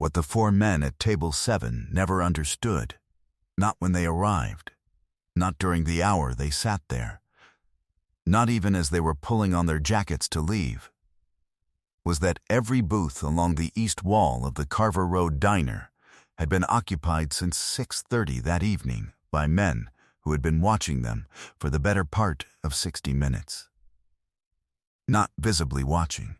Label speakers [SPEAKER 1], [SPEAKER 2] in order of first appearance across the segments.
[SPEAKER 1] What the four men at table 7 never understood, not when they arrived, not during the hour they sat there, not even as they were pulling on their jackets to leave, was that every booth along the east wall of the Carver Road Diner had been occupied since 6:30 that evening by men who had been watching them for the better part of 60 minutes. Not visibly watching.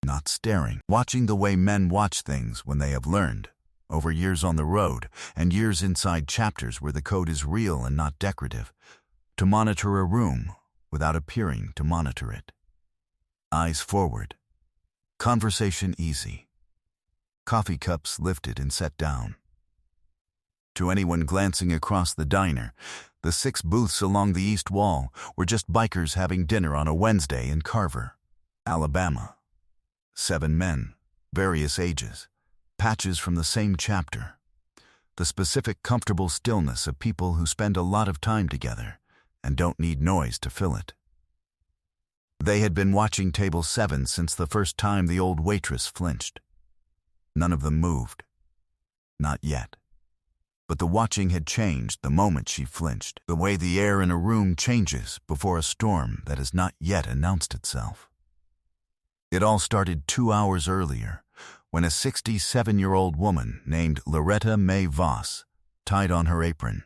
[SPEAKER 1] Not staring. Watching the way men watch things when they have learned, over years on the road and years inside chapters where the code is real and not decorative, to monitor a room without appearing to monitor it. Eyes forward. Conversation easy. Coffee cups lifted and set down. To anyone glancing across the diner, the 6 booths along the east wall were just bikers having dinner on a Wednesday in Carver, Alabama. 7 men, various ages, patches from the same chapter. The specific comfortable stillness of people who spend a lot of time together and don't need noise to fill it. They had been watching table 7 since the first time the old waitress flinched. None of them moved. Not yet. But the watching had changed the moment she flinched, the way the air in a room changes before a storm that has not yet announced itself. It all started 2 hours earlier, when a 67-year-old woman named Loretta Mae Voss tied on her apron,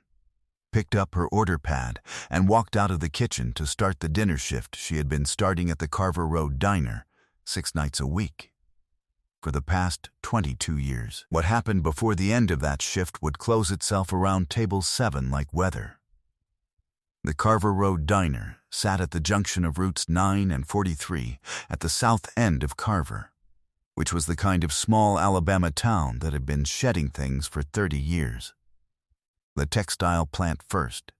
[SPEAKER 1] picked up her order pad, and walked out of the kitchen to start the dinner shift she had been starting at the Carver Road Diner 6 nights a week for the past 22 years. What happened before the end of that shift would close itself around table 7 like weather. The Carver Road Diner sat at the junction of routes 9 and 43 at the south end of Carver, which was the kind of small Alabama town that had been shedding things for 30 years. The textile plant first,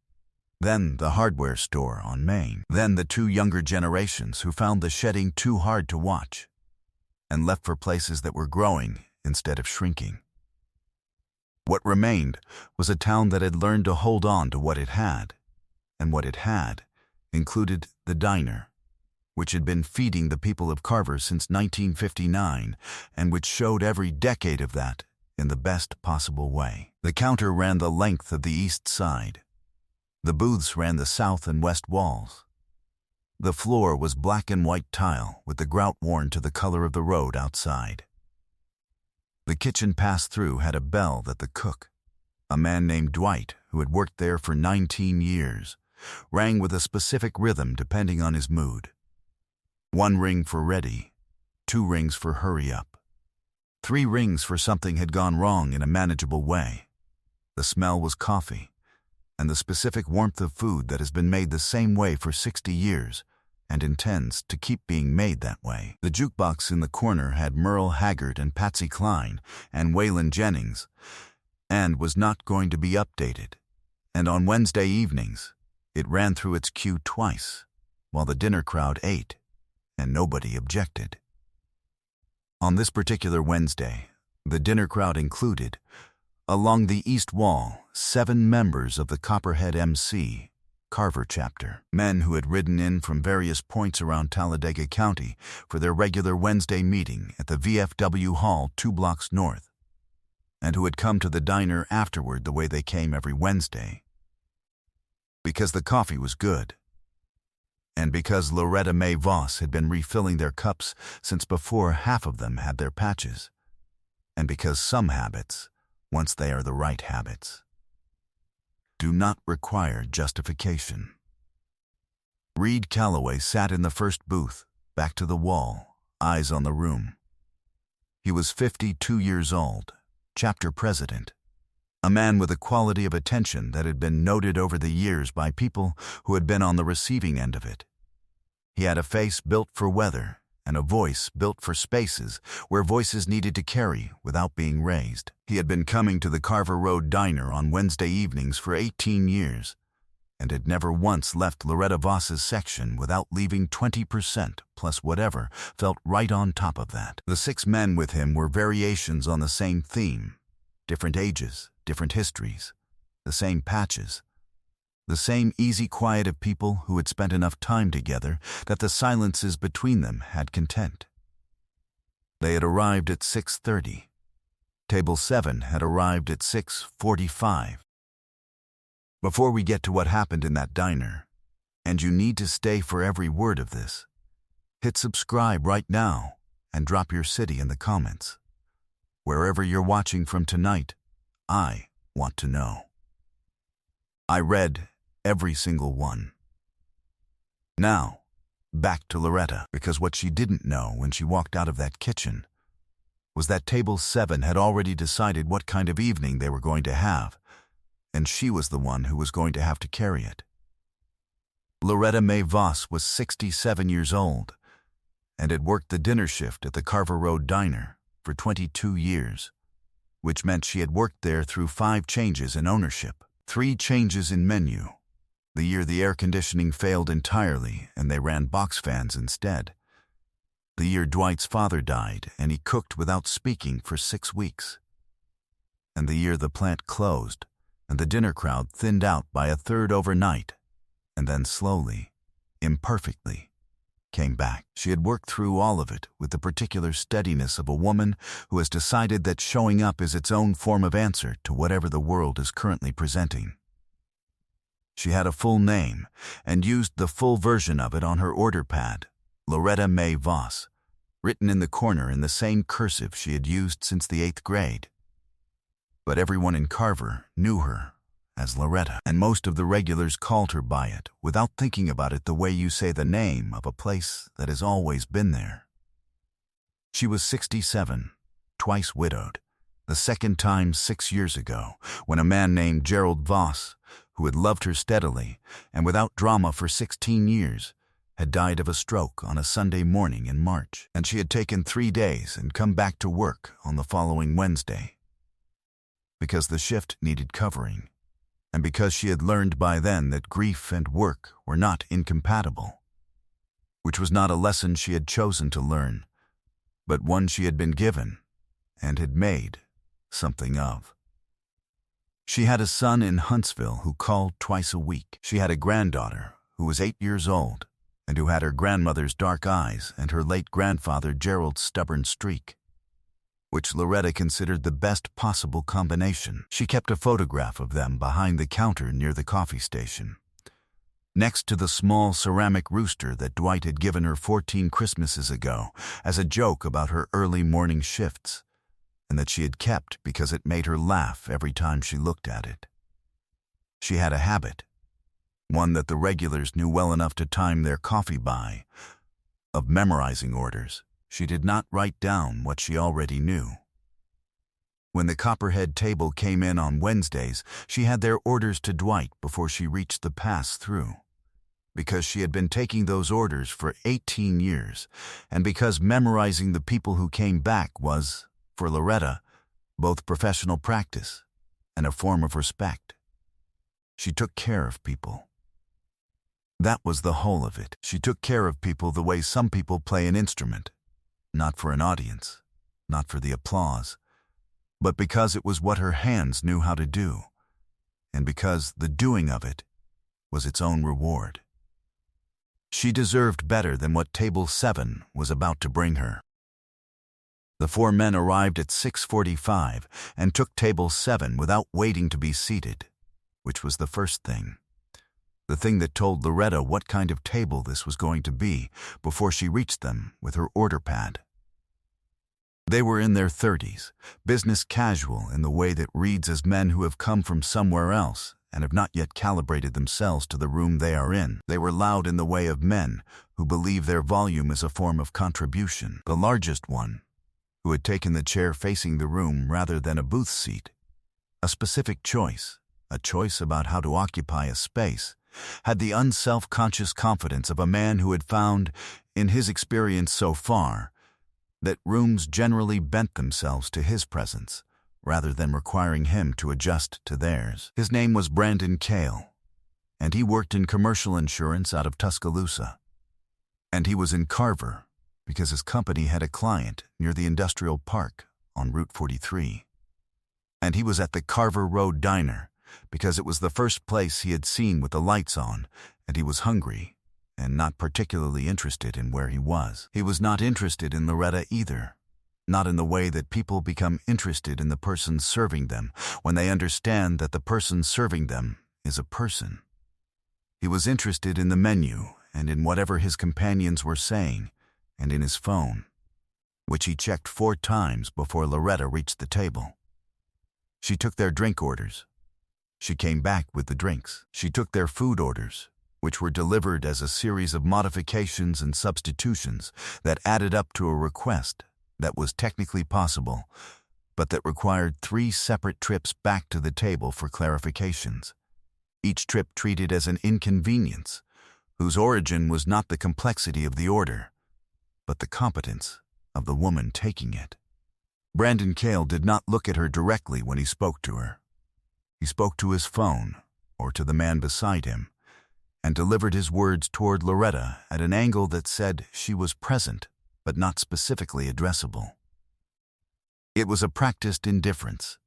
[SPEAKER 1] then the hardware store on Main, then the 2 younger generations who found the shedding too hard to watch and left for places that were growing instead of shrinking. What remained was a town that had learned to hold on to what it had, and what it had included the diner, which had been feeding the people of Carver since 1959 and which showed every decade of that in the best possible way. The counter ran the length of the east side. The booths ran the south and west walls. The floor was black and white tile with the grout worn to the color of the road outside. The kitchen pass-through had a bell that the cook, a man named Dwight who had worked there for 19 years, rang with a specific rhythm depending on his mood. 1 ring for ready, 2 rings for hurry up, 3 rings for something had gone wrong in a manageable way. The smell was coffee, and the specific warmth of food that has been made the same way for 60 years and intends to keep being made that way. The jukebox in the corner had Merle Haggard and Patsy Cline and Waylon Jennings, and was not going to be updated. And on Wednesday evenings, it ran through its cue twice, while the dinner crowd ate, and nobody objected. On this particular Wednesday, the dinner crowd included, along the east wall, 7 members of the Copperhead MC, Carver chapter, men who had ridden in from various points around Talladega County for their regular Wednesday meeting at the VFW Hall 2 blocks north, and who had come to the diner afterward the way they came every Wednesday. Because the coffee was good, and because Loretta Mae Voss had been refilling their cups since before half of them had their patches, and because some habits, once they are the right habits, do not require justification. Reed Calloway sat in the first booth, back to the wall, eyes on the room. He was 52 years old, chapter president, a man with a quality of attention that had been noted over the years by people who had been on the receiving end of it. He had a face built for weather and a voice built for spaces where voices needed to carry without being raised. He had been coming to the Carver Road Diner on Wednesday evenings for 18 years and had never once left Loretta Voss's section without leaving 20% plus whatever felt right on top of that. The 6 men with him were variations on the same theme, different ages, different histories, the same patches, the same easy quiet of people who had spent enough time together that the silences between them had content. They had arrived at 6:30. Table 7 had arrived at 6:45. Before we get to what happened in that diner, and you need to stay for every word of this, hit subscribe right now and drop your city in the comments. Wherever you're watching from tonight, I want to know. I read every single one. Now, back to Loretta, because what she didn't know when she walked out of that kitchen was that Table 7 had already decided what kind of evening they were going to have, and she was the one who was going to have to carry it. Loretta Mae Voss was 67 years old and had worked the dinner shift at the Carver Road Diner for 22 years, which meant she had worked there through 5 changes in ownership, 3 changes in menu, the year the air conditioning failed entirely and they ran box fans instead, the year Dwight's father died and he cooked without speaking for 6 weeks, and the year the plant closed and the dinner crowd thinned out by 1/3 overnight and then slowly, imperfectly, came back. She had worked through all of it with the particular steadiness of a woman who has decided that showing up is its own form of answer to whatever the world is currently presenting. She had a full name and used the full version of it on her order pad, Loretta Mae Voss, written in the corner in the same cursive she had used since the 8th grade. But everyone in Carver knew her as Loretta, and most of the regulars called her by it without thinking about it the way you say the name of a place that has always been there. She was 67, twice widowed, the second time 6 years ago, when a man named Gerald Voss, who had loved her steadily and without drama for 16 years, had died of a stroke on a Sunday morning in March, and she had taken 3 days and come back to work on the following Wednesday. Because the shift needed covering, and because she had learned by then that grief and work were not incompatible, which was not a lesson she had chosen to learn, but one she had been given and had made something of. She had a son in Huntsville who called twice a week. She had a granddaughter who was 8 years old and who had her grandmother's dark eyes and her late grandfather Gerald's stubborn streak, which Loretta considered the best possible combination. She kept a photograph of them behind the counter near the coffee station, next to the small ceramic rooster that Dwight had given her 14 Christmases ago as a joke about her early morning shifts, and that she had kept because it made her laugh every time she looked at it. She had a habit, one that the regulars knew well enough to time their coffee by, of memorizing orders. She did not write down what she already knew. When the Copperhead table came in on Wednesdays, she had their orders to Dwight before she reached the pass-through, because she had been taking those orders for 18 years, and because memorizing the people who came back was, for Loretta, both professional practice and a form of respect. She took care of people. That was the whole of it. She took care of people the way some people play an instrument. Not for an audience, not for the applause, but because it was what her hands knew how to do, and because the doing of it was its own reward. She deserved better than what Table 7 was about to bring her. The 4 men arrived at 6:45 and took Table 7 without waiting to be seated, which was the first thing. The thing that told Loretta what kind of table this was going to be before she reached them with her order pad. They were in their 30s, business casual in the way that reads as men who have come from somewhere else and have not yet calibrated themselves to the room they are in. They were loud in the way of men who believe their volume is a form of contribution. The largest one, who had taken the chair facing the room rather than a booth seat, a specific choice, a choice about how to occupy a space, had the unself-conscious confidence of a man who had found, in his experience so far, that rooms generally bent themselves to his presence, rather than requiring him to adjust to theirs. His name was Brandon Cale, and he worked in commercial insurance out of Tuscaloosa. And he was in Carver because his company had a client near the industrial park on Route 43. And he was at the Carver Road Diner because it was the first place he had seen with the lights on, and he was hungry and not particularly interested in where he was. He was not interested in Loretta either, not in the way that people become interested in the person serving them when they understand that the person serving them is a person. He was interested in the menu and in whatever his companions were saying, and in his phone, which he checked 4 times before Loretta reached the table. She took their drink orders. She came back with the drinks. She took their food orders, which were delivered as a series of modifications and substitutions that added up to a request that was technically possible, but that required 3 separate trips back to the table for clarifications, each trip treated as an inconvenience, whose origin was not the complexity of the order, but the competence of the woman taking it. Brandon Cale did not look at her directly when he spoke to her. He spoke to his phone, or to the man beside him, and delivered his words toward Loretta at an angle that said she was present, but not specifically addressable. It was a practiced indifference,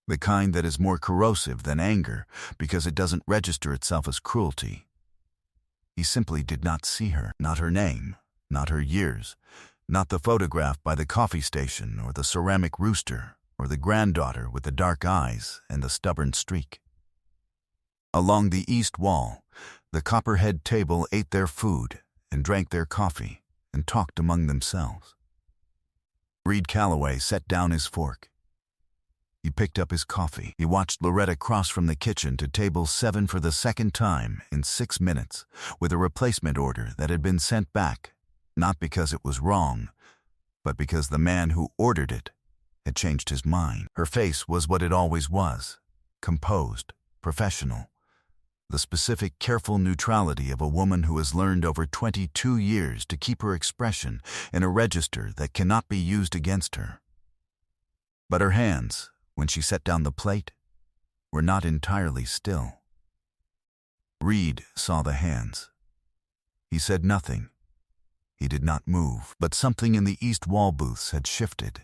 [SPEAKER 1] the kind that is more corrosive than anger because it doesn't register itself as cruelty. He simply did not see her, not her name, not her years, not the photograph by the coffee station or the ceramic rooster or the granddaughter with the dark eyes and the stubborn streak. Along the east wall, the copperhead table ate their food and drank their coffee and talked among themselves. Reed Calloway set down his fork. He picked up his coffee. He watched Loretta cross from the kitchen to table 7 for the second time in 6 minutes with a replacement order that had been sent back, not because it was wrong, but because the man who ordered it had changed his mind. Her face was what it always was, composed, professional, the specific careful neutrality of a woman who has learned over 22 years to keep her expression in a register that cannot be used against her. But her hands, when she set down the plate, were not entirely still. Reed saw the hands. He said nothing. He did not move, but something in the east wall booths had shifted,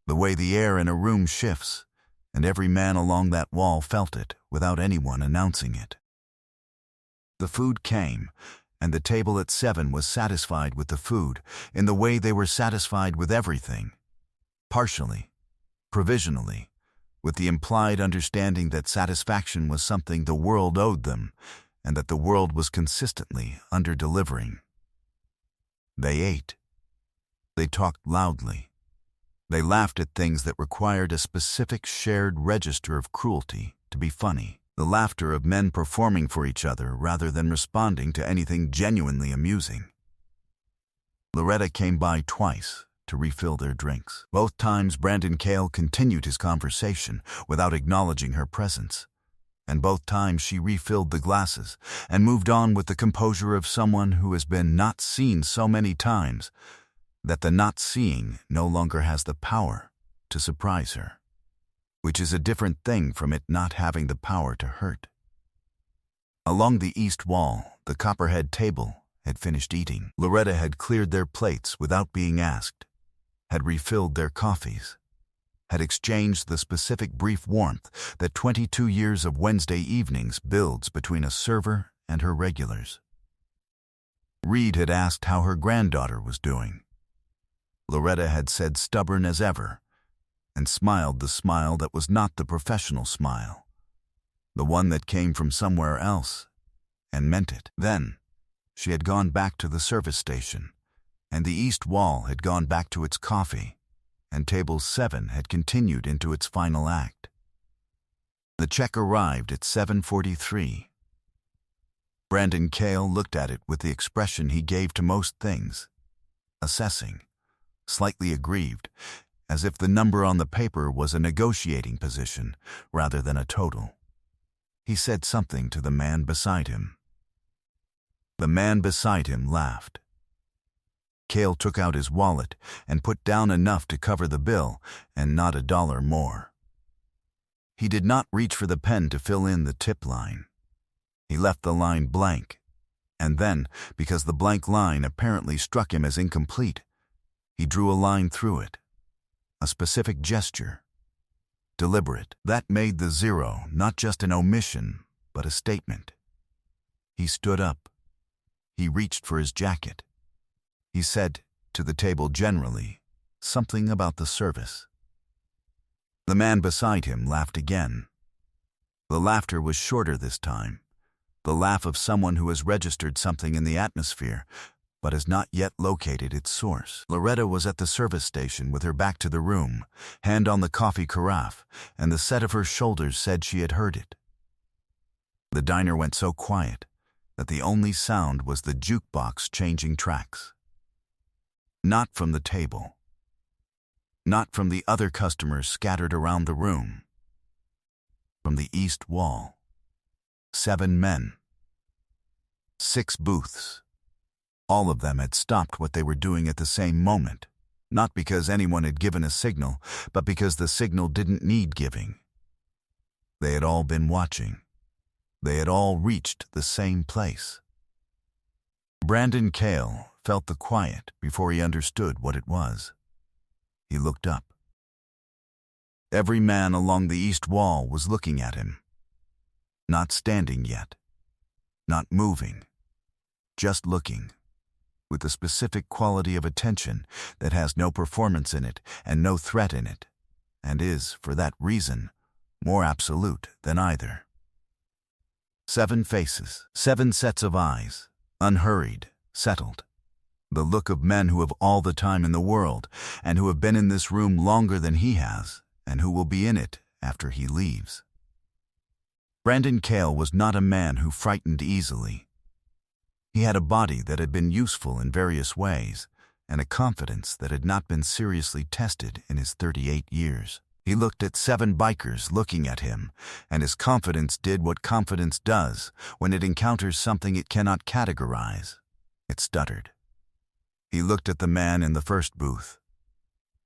[SPEAKER 1] the way the air in a room shifts, and every man along that wall felt it without anyone announcing it. The food came, and the table at 7 was satisfied with the food in the way they were satisfied with everything, partially, provisionally, with the implied understanding that satisfaction was something the world owed them and that the world was consistently under-delivering. They ate. They talked loudly. They laughed at things that required a specific shared register of cruelty to be funny, the laughter of men performing for each other rather than responding to anything genuinely amusing. Loretta came by twice to refill their drinks. Both times Brandon Cale continued his conversation without acknowledging her presence, and both times she refilled the glasses and moved on with the composure of someone who has been not seen so many times that the not seeing no longer has the power to surprise her, which is a different thing from it not having the power to hurt. Along the east wall, the copperhead table had finished eating. Loretta had cleared their plates without being asked, had refilled their coffees, had exchanged the specific brief warmth that 22 years of Wednesday evenings builds between a server and her regulars. Reed had asked how her granddaughter was doing. Loretta had said stubborn as ever, and smiled the smile that was not the professional smile, the one that came from somewhere else, and meant it. Then, she had gone back to the service station, and the east wall had gone back to its coffee, and table 7 had continued into its final act. The check arrived at 7:43. Brandon Cale looked at it with the expression he gave to most things, assessing, slightly aggrieved, as if the number on the paper was a negotiating position rather than a total. He said something to the man beside him. The man beside him laughed. Cale took out his wallet and put down enough to cover the bill and not $1 more. He did not reach for the pen to fill in the tip line. He left the line blank, and then, because the blank line apparently struck him as incomplete, he drew a line through it, a specific gesture, deliberate. That made the 0 not just an omission, but a statement. He stood up. He reached for his jacket. He said, to the table generally, something about the service. The man beside him laughed again. The laughter was shorter this time, the laugh of someone who has registered something in the atmosphere, but has not yet located its source. Loretta was at the service station with her back to the room, hand on the coffee carafe, and the set of her shoulders said she had heard it. The diner went so quiet that the only sound was the jukebox changing tracks. Not from the table. Not from the other customers scattered around the room. From the east wall. 7 men. 6 booths. All of them had stopped what they were doing at the same moment, not because anyone had given a signal, but because the signal didn't need giving. They had all been watching. They had all reached the same place. Brandon Cale felt the quiet before he understood what it was. He looked up. Every man along the east wall was looking at him. Not standing yet. Not moving. Just looking. With the specific quality of attention that has no performance in it and no threat in it, and is, for that reason, more absolute than either. 7 faces, 7 sets of eyes, unhurried, settled. The look of men who have all the time in the world, and who have been in this room longer than he has, and who will be in it after he leaves. Brandon Cale was not a man who frightened easily. He had a body that had been useful in various ways, and a confidence that had not been seriously tested in his 38 years. He looked at 7 bikers looking at him, and his confidence did what confidence does when it encounters something it cannot categorize. It stuttered. He looked at the man in the first booth.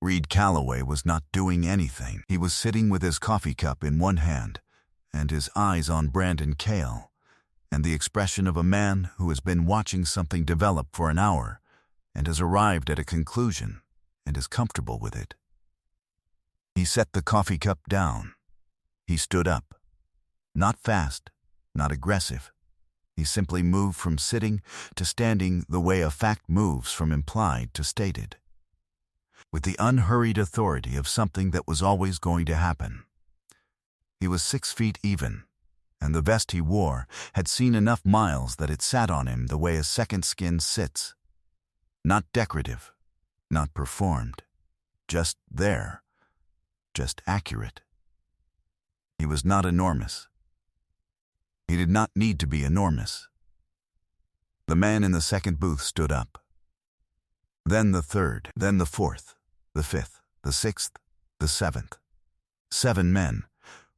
[SPEAKER 1] Reed Calloway was not doing anything. He was sitting with his coffee cup in one hand, and his eyes on Brandon Cale, and the expression of a man who has been watching something develop for an hour, and has arrived at a conclusion, and is comfortable with it. He set the coffee cup down. He stood up. Not fast, not aggressive. He simply moved from sitting to standing the way a fact moves from implied to stated, with the unhurried authority of something that was always going to happen. He was 6 feet even, and the vest he wore had seen enough miles that it sat on him the way a second skin sits. Not decorative, not performed, just there, just accurate. He was not enormous. He did not need to be enormous. The man in the second booth stood up. Then the third, then the fourth, the fifth, the sixth, the seventh. 7 men,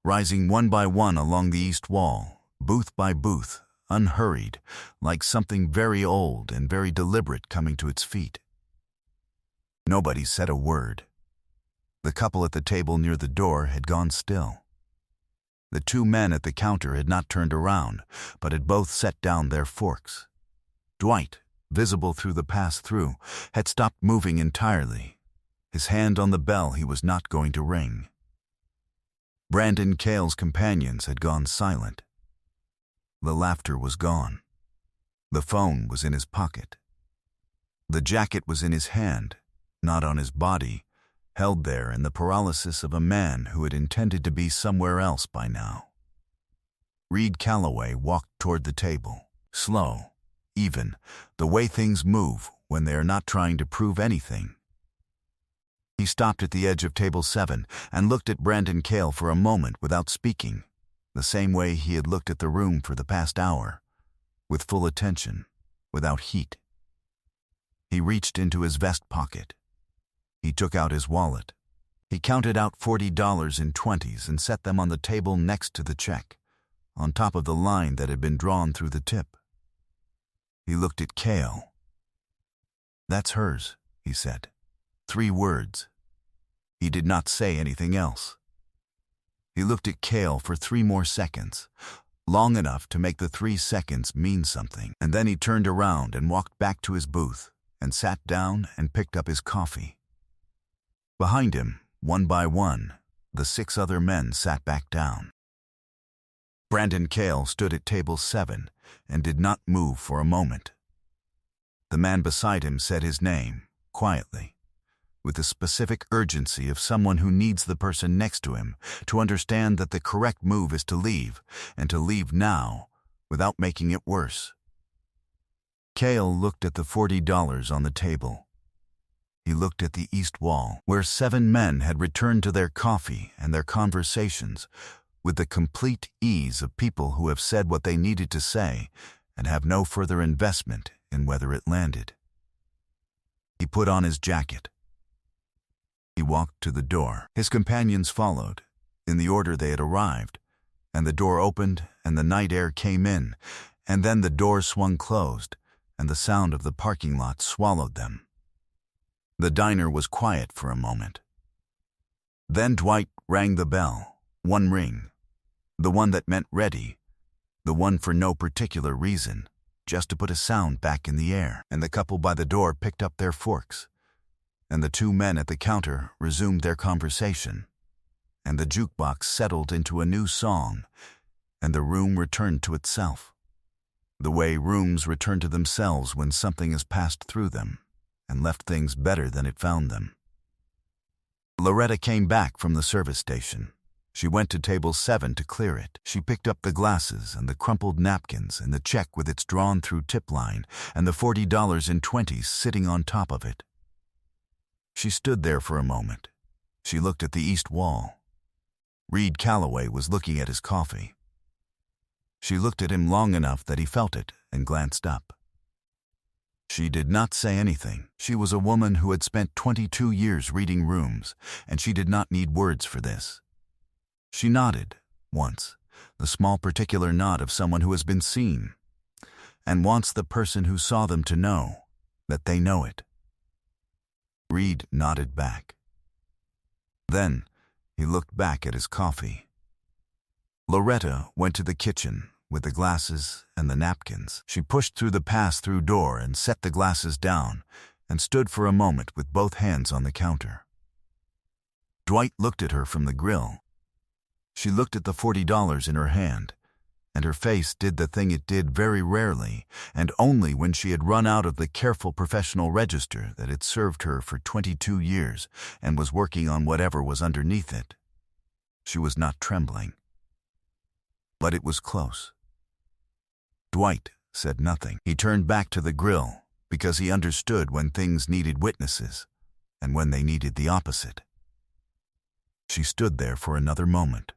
[SPEAKER 1] rising one by one along the east wall, booth by booth, unhurried, like something very old and very deliberate coming to its feet. Nobody said a word. The couple at the table near the door had gone still. The 2 men at the counter had not turned around, but had both set down their forks. Dwight, visible through the pass-through, had stopped moving entirely, his hand on the bell he was not going to ring. Brandon Cale's companions had gone silent. The laughter was gone. The phone was in his pocket. The jacket was in his hand, not on his body, held there in the paralysis of a man who had intended to be somewhere else by now. Reed Calloway walked toward the table, slow, even, the way things move when they are not trying to prove anything. He stopped at the edge of table 7 and looked at Brandon Cale for a moment without speaking, the same way he had looked at the room for the past hour, with full attention, without heat. He reached into his vest pocket. He took out his wallet. He counted out $40 in 20s and set them on the table next to the check, on top of the line that had been drawn through the tip. He looked at Cale. "That's hers," he said. 3 words. He did not say anything else. He looked at Cale for 3 more seconds, long enough to make the 3 seconds mean something, and then he turned around and walked back to his booth and sat down and picked up his coffee. Behind him, one by one, the 6 other men sat back down. Brandon Cale stood at table 7 and did not move for a moment. The man beside him said his name, quietly, with the specific urgency of someone who needs the person next to him to understand that the correct move is to leave, and to leave now, without making it worse. Cale looked at the $40 on the table. He looked at the east wall, where 7 men had returned to their coffee and their conversations, with the complete ease of people who have said what they needed to say and have no further investment in whether it landed. He put on his jacket. He walked to the door. His companions followed, in the order they had arrived, and the door opened and the night air came in, and then the door swung closed, and the sound of the parking lot swallowed them. The diner was quiet for a moment. Then Dwight rang the bell, one ring, the one that meant ready, the one for no particular reason, just to put a sound back in the air, and the couple by the door picked up their forks, and the 2 men at the counter resumed their conversation, and the jukebox settled into a new song, and the room returned to itself, the way rooms return to themselves when something has passed through them and left things better than it found them. Loretta came back from the service station. She went to table 7 to clear it. She picked up the glasses and the crumpled napkins and the check with its drawn-through tip line and the $40 in 20s sitting on top of it. She stood there for a moment. She looked at the east wall. Reed Calloway was looking at his coffee. She looked at him long enough that he felt it and glanced up. She did not say anything. She was a woman who had spent 22 years reading rooms, and she did not need words for this. She nodded, once, the small particular nod of someone who has been seen, and wants the person who saw them to know that they know it. Reed nodded back. Then he looked back at his coffee. Loretta went to the kitchen with the glasses and the napkins. She pushed through the pass-through door and set the glasses down and stood for a moment with both hands on the counter. Dwight looked at her from the grill. She looked at the $40 in her hand, and her face did the thing it did very rarely, and only when she had run out of the careful professional register that had served her for 22 years and was working on whatever was underneath it. She was not trembling. But it was close. Dwight said nothing. He turned back to the grill because he understood when things needed witnesses and when they needed the opposite. She stood there for another moment.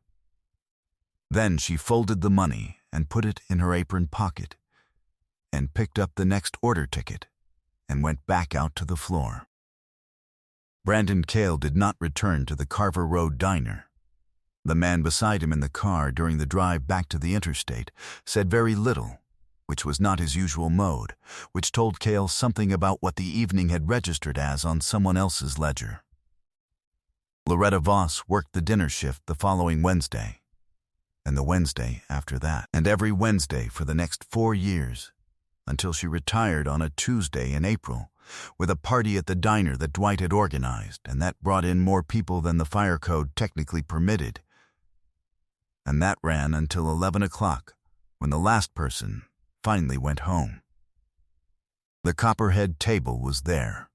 [SPEAKER 1] Then she folded the money and put it in her apron pocket and picked up the next order ticket and went back out to the floor. Brandon Cale did not return to the Carver Road diner. The man beside him in the car during the drive back to the interstate said very little, which was not his usual mode, which told Cale something about what the evening had registered as on someone else's ledger. Loretta Voss worked the dinner shift the following Wednesday, and the Wednesday after that, and every Wednesday for the next 4 years, until she retired on a Tuesday in April, with a party at the diner that Dwight had organized, and that brought in more people than the fire code technically permitted. And that ran until 11 o'clock, when the last person finally went home. The Copperhead table was there.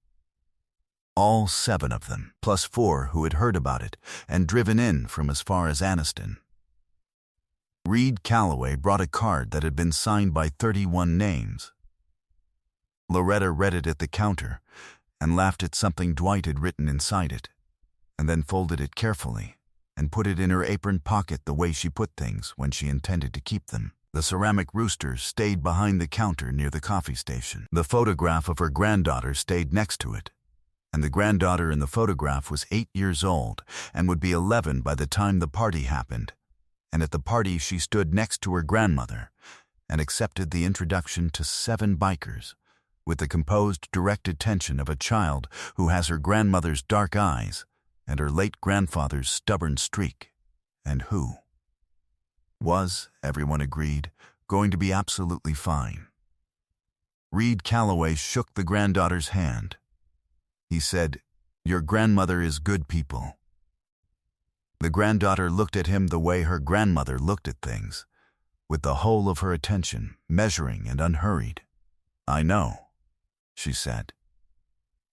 [SPEAKER 1] All 7 of them, plus 4 who had heard about it and driven in from as far as Anniston. Reed Calloway brought a card that had been signed by 31 names. Loretta read it at the counter and laughed at something Dwight had written inside it, and then folded it carefully and put it in her apron pocket the way she put things when she intended to keep them. The ceramic rooster stayed behind the counter near the coffee station. The photograph of her granddaughter stayed next to it, and the granddaughter in the photograph was 8 years old and would be 11 by the time the party happened. And at the party she stood next to her grandmother and accepted the introduction to 7 bikers, with the composed, direct attention of a child who has her grandmother's dark eyes and her late grandfather's stubborn streak, and who was, everyone agreed, going to be absolutely fine. Reed Calloway shook the granddaughter's hand. He said, "Your grandmother is good people." The granddaughter looked at him the way her grandmother looked at things, with the whole of her attention, measuring and unhurried. "I know," she said.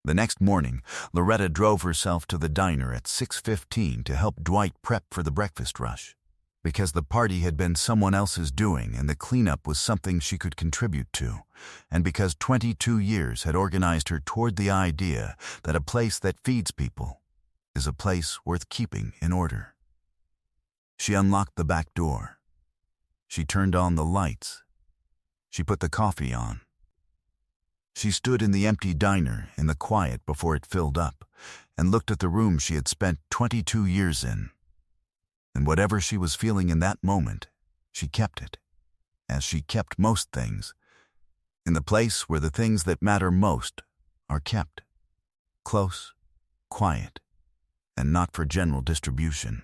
[SPEAKER 1] The next morning, Loretta drove herself to the diner at 6:15 to help Dwight prep for the breakfast rush. Because the party had been someone else's doing and the cleanup was something she could contribute to, and because 22 years had organized her toward the idea that a place that feeds people is a place worth keeping in order. She unlocked the back door. She turned on the lights. She put the coffee on. She stood in the empty diner in the quiet before it filled up and looked at the room she had spent 22 years in. And whatever she was feeling in that moment, she kept it, as she kept most things, in the place where the things that matter most are kept. Close, quiet, and not for general distribution.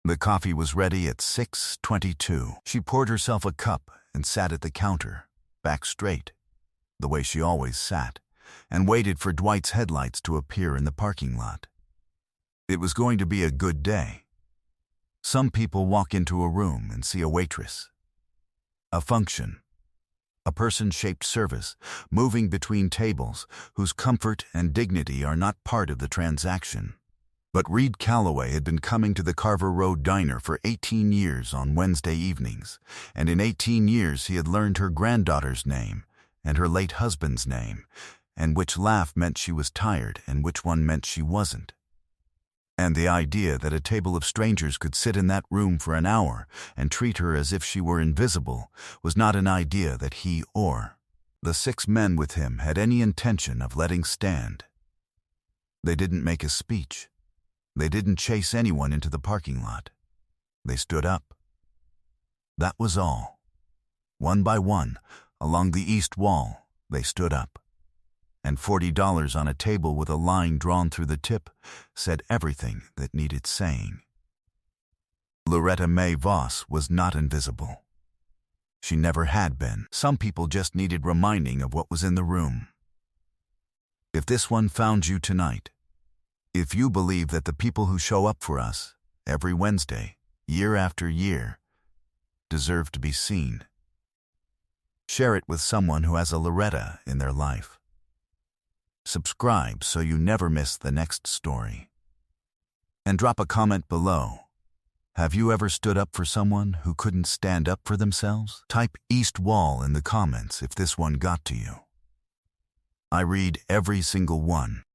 [SPEAKER 1] The coffee was ready at 6:22. She poured herself a cup and sat at the counter, back straight, the way she always sat, and waited for Dwight's headlights to appear in the parking lot. It was going to be a good day. Some people walk into a room and see a waitress, a function, a person-shaped service moving between tables whose comfort and dignity are not part of the transaction. But Reed Calloway had been coming to the Carver Road Diner for 18 years on Wednesday evenings, and in 18 years he had learned her granddaughter's name and her late husband's name, and which laugh meant she was tired and which one meant she wasn't. And the idea that a table of strangers could sit in that room for an hour and treat her as if she were invisible was not an idea that he or the 6 men with him had any intention of letting stand. They didn't make a speech. They didn't chase anyone into the parking lot. They stood up. That was all. One by one, along the east wall, they stood up. And $40 on a table with a line drawn through the tip said everything that needed saying. Loretta Mae Voss was not invisible. She never had been. Some people just needed reminding of what was in the room. If this one found you tonight, if you believe that the people who show up for us every Wednesday, year after year, deserve to be seen, share it with someone who has a Loretta in their life. Subscribe so you never miss the next story. And drop a comment below. Have you ever stood up for someone who couldn't stand up for themselves? Type East Wall in the comments if this one got to you. I read every single one.